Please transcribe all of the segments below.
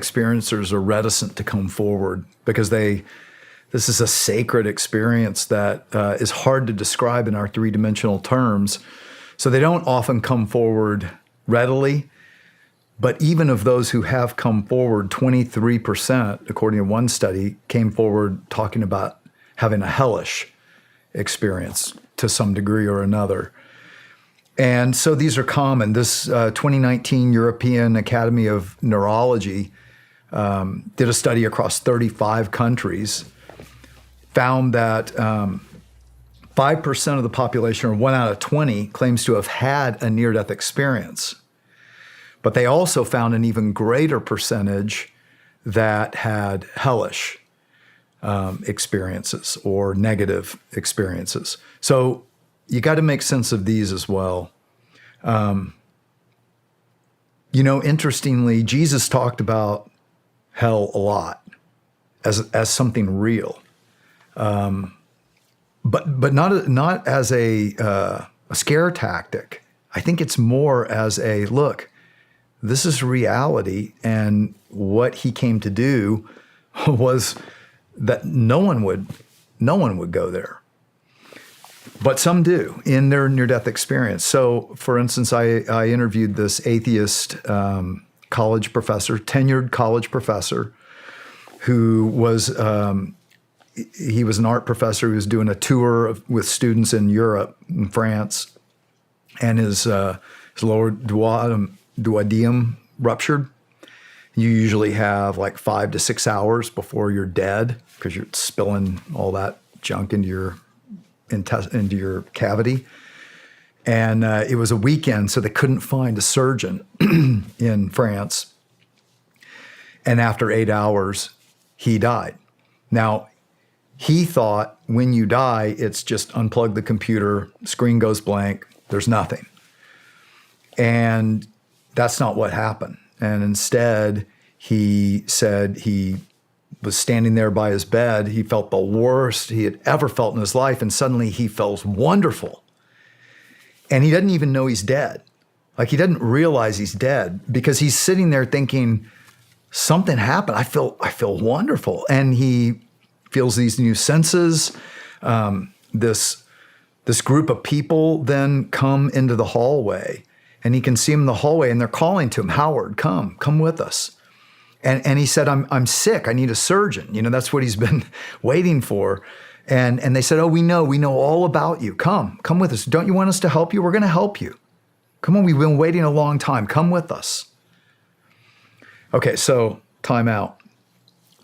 experiencers are reticent to come forward because this is a sacred experience that is hard to describe in our three-dimensional terms. So they don't often come forward readily. But even of those who have come forward, 23%, according to one study, came forward talking about having a hellish experience to some degree or another. And so these are common. This 2019 European Academy of Neurology did a study across 35 countries, found that 5% of the population, or 1 out of 20, claims to have had a near-death experience. But they also found an even greater percentage that had hellish experiences or negative experiences. So you got to make sense of these as well. Interestingly, Jesus talked about hell a lot as something real, but not as a scare tactic. I think it's more as a look. This is reality, and what he came to do was that no one would go there. But some do in their near-death experience. So, for instance, I interviewed this atheist college professor, tenured college professor, who was he was an art professor who was doing a tour with students in Europe, in France, and his lower duodenum ruptured. You usually have like 5 to 6 hours before you're dead because you're spilling all that junk into your cavity. And it was a weekend, so they couldn't find a surgeon in France. And after 8 hours, he died. Now, he thought when you die, it's just unplug the computer, screen goes blank, there's nothing. And that's not what happened. And instead, he said he was standing there by his bed. He felt the worst he had ever felt in his life. And suddenly he felt wonderful. And he doesn't even know he's dead. Like, he doesn't realize he's dead because he's sitting there thinking, something happened. I feel wonderful. And he feels these new senses. This group of people then come into the hallway. And he can see him in the hallway, and they're calling to him, Howard, come with us. And he said, I'm sick. I need a surgeon. That's what he's been waiting for. And they said, oh, we know all about you. Come with us. Don't you want us to help you? We're going to help you. Come on, we've been waiting a long time. Come with us. Okay, so time out.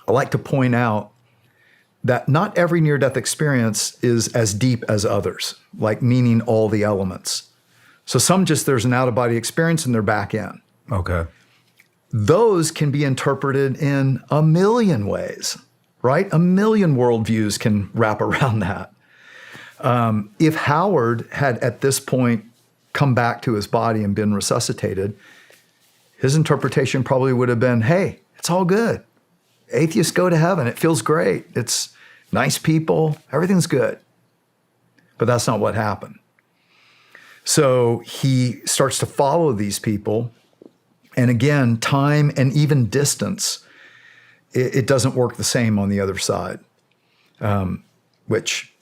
I like to point out that not every near-death experience is as deep as others, like meaning all the elements. So there's an out-of-body experience and they're back in. Okay. Those can be interpreted in a million ways, right? A million worldviews can wrap around that. If Howard had at this point come back to his body and been resuscitated, his interpretation probably would have been, hey, it's all good. Atheists go to heaven. It feels great. It's nice people. Everything's good. But that's not what happened. So he starts to follow these people. And again, time and even distance, it doesn't work the same on the other side, which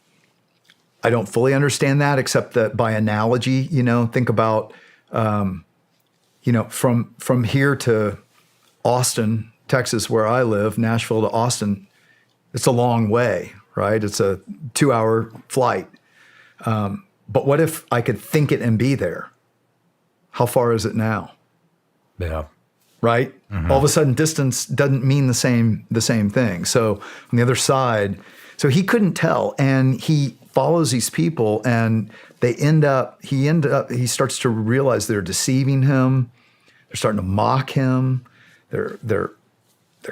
I don't fully understand that, except that by analogy, think about, from here to Austin, Texas, where I live, Nashville to Austin, it's a long way, right? It's a 2-hour flight. But what if I could think it and be there? How far is it now? Yeah. Right? Mm-hmm. All of a sudden, distance doesn't mean the same thing. So on the other side, so he couldn't tell, and he follows these people, and he starts to realize they're deceiving him. They're starting to mock him. They're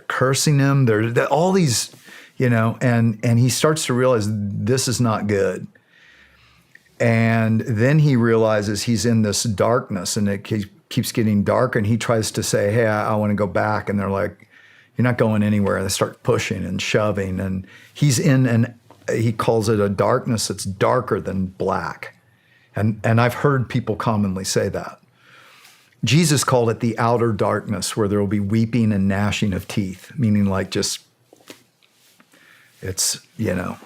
cursing him. They're all these, and he starts to realize this is not good. And then he realizes he's in this darkness, and it keeps getting darker, and he tries to say, hey, I want to go back. And they're like, you're not going anywhere. And they start pushing and shoving, and he's he calls it a darkness that's darker than black. And I've heard people commonly say that. Jesus called it the outer darkness, where there will be weeping and gnashing of teeth, meaning like just, it's, I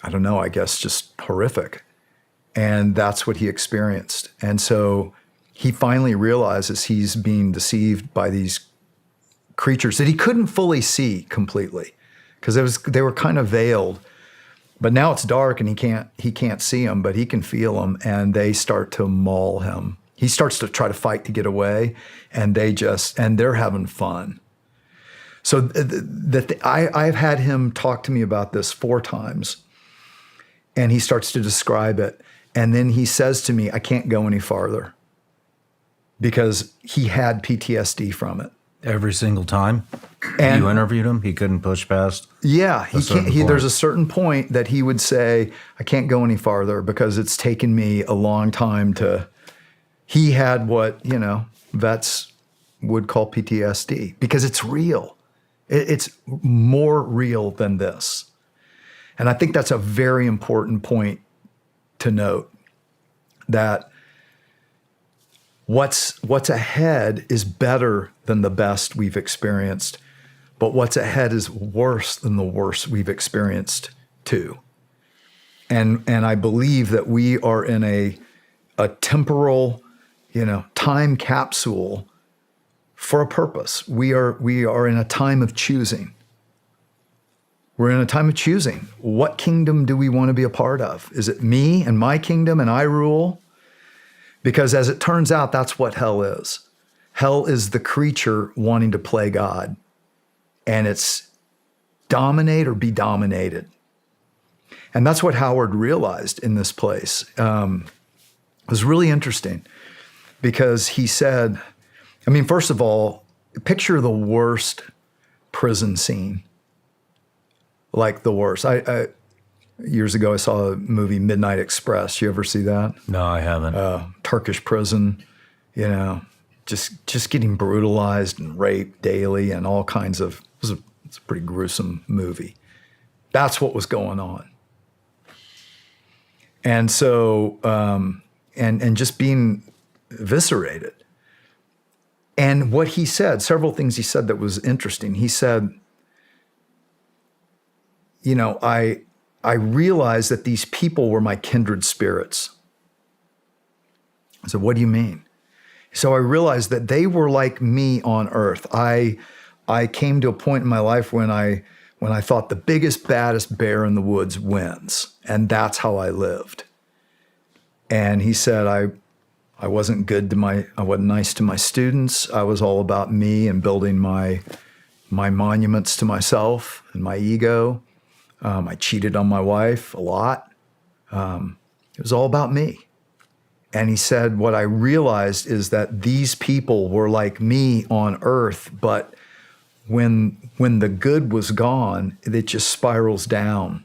don't know, I guess just horrific. And that's what he experienced. And so he finally realizes he's being deceived by these creatures that he couldn't fully see completely, because they were kind of veiled. But now it's dark and he can't see them, but he can feel them, and they start to maul him. He starts to try to fight to get away, and they're having fun. So I've had him talk to me about this 4 times, and he starts to describe it. And then he says to me, I can't go any farther, because he had PTSD from it. Every single time And you interviewed him, he couldn't push past. Yeah, he can't. There's a certain point that he would say, "I can't go any farther because it's taken me a long time to." He had what vets would call PTSD, because it's real. It's more real than this, and I think that's a very important point to note. That what's ahead is better than the best we've experienced, but what's ahead is worse than the worst we've experienced too. And I believe that we are in a temporal, time capsule for a purpose. We are in a time of choosing. We're in a time of choosing. What kingdom do we want to be a part of? Is it me and my kingdom and I rule? Because as it turns out, that's what hell is. Hell is the creature wanting to play God. And it's dominate or be dominated. And that's what Howard realized in this place. It was really interesting, because he said, first of all, picture the worst prison scene. Like the worst. Years ago, I saw a movie, Midnight Express. You ever see that? No, I haven't. Turkish prison, just getting brutalized and raped daily and all kinds of, it's a pretty gruesome movie. That's what was going on. And so, and just being eviscerated. And what he said, several things he said that was interesting. He said, I realized that these people were my kindred spirits. I said, what do you mean? So I realized that they were like me on earth. I came to a point in my life when I thought the biggest, baddest bear in the woods wins. And that's how I lived. And he said, I wasn't I wasn't nice to my students. I was all about me and building my monuments to myself and my ego. I cheated on my wife a lot. It was all about me. And he said, what I realized is that these people were like me on earth, but when the good was gone, it just spirals down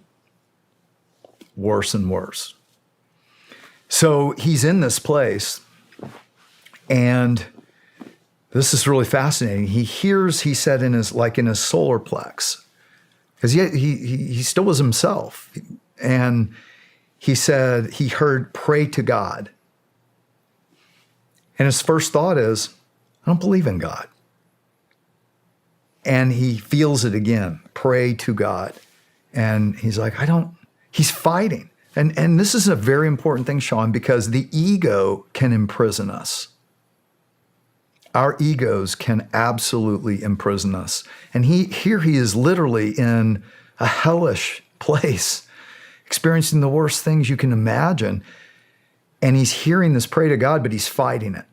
worse and worse. So he's in this place, and this is really fascinating. He said in his solar plex, because he still was himself. And he said he heard, pray to God. And his first thought is, I don't believe in God. And he feels it again, pray to God. And he's like, he's fighting. And this is a very important thing, Shawn, because the ego can imprison us. Our egos can absolutely imprison us. And he is literally in a hellish place, experiencing the worst things you can imagine. And he's hearing this pray to God, but he's fighting it.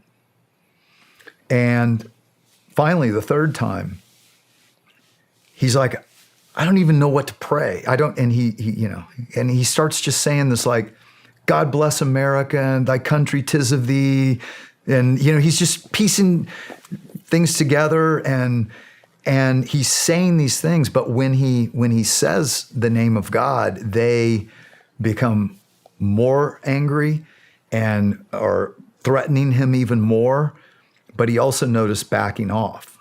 And finally, the third time, he's like, I don't even know what to pray. And he starts just saying this, like, God bless America and thy country 'tis of thee. And, he's just piecing things together, and he's saying these things. But when he says the name of God, they become more angry and are threatening him even more. But he also noticed backing off.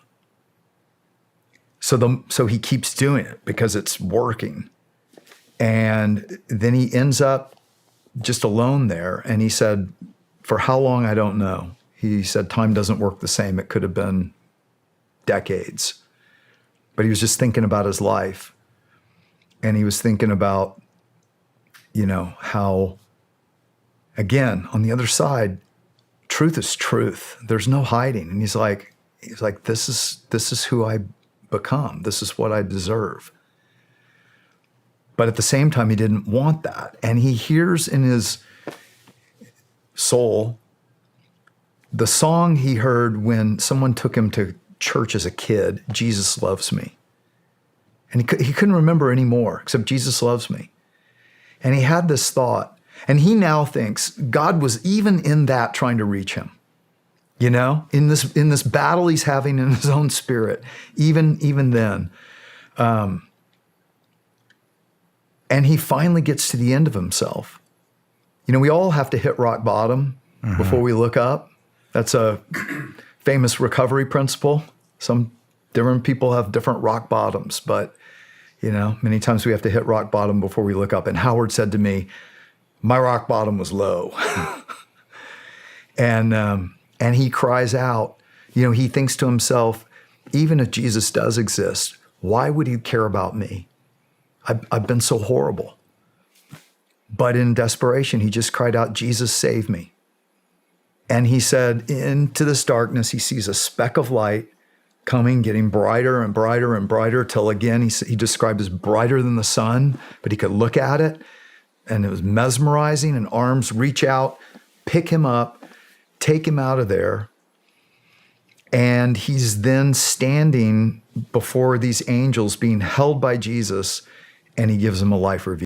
So he keeps doing it because it's working. And then he ends up just alone there. And he said, For how long, I don't know. He said time doesn't work the same. It could have been decades. But he was just thinking about his life. And he was thinking about, how, again, on the other side, truth is truth. There's no hiding. And he's like, this is who I become. This is what I deserve. But at the same time, he didn't want that. And he hears in his soul the song he heard when someone took him to church as a kid, Jesus Loves Me. And he couldn't remember anymore except Jesus loves me. And he had this thought, and he now thinks God was even in that trying to reach him. In this battle he's having in his own spirit, even then. And he finally gets to the end of himself. We all have to hit rock bottom before we look up. That's a famous recovery principle. Some different people have different rock bottoms, but many times we have to hit rock bottom before we look up. And Howard said to me, my rock bottom was low. And he cries out, he thinks to himself, even if Jesus does exist, why would he care about me? I've been so horrible. But in desperation, he just cried out, Jesus, save me. And he said, into this darkness, he sees a speck of light coming, getting brighter and brighter and brighter, till again, he described as brighter than the sun, but he could look at it, and it was mesmerizing, and arms reach out, pick him up, take him out of there. And he's then standing before these angels being held by Jesus, and he gives them a life review.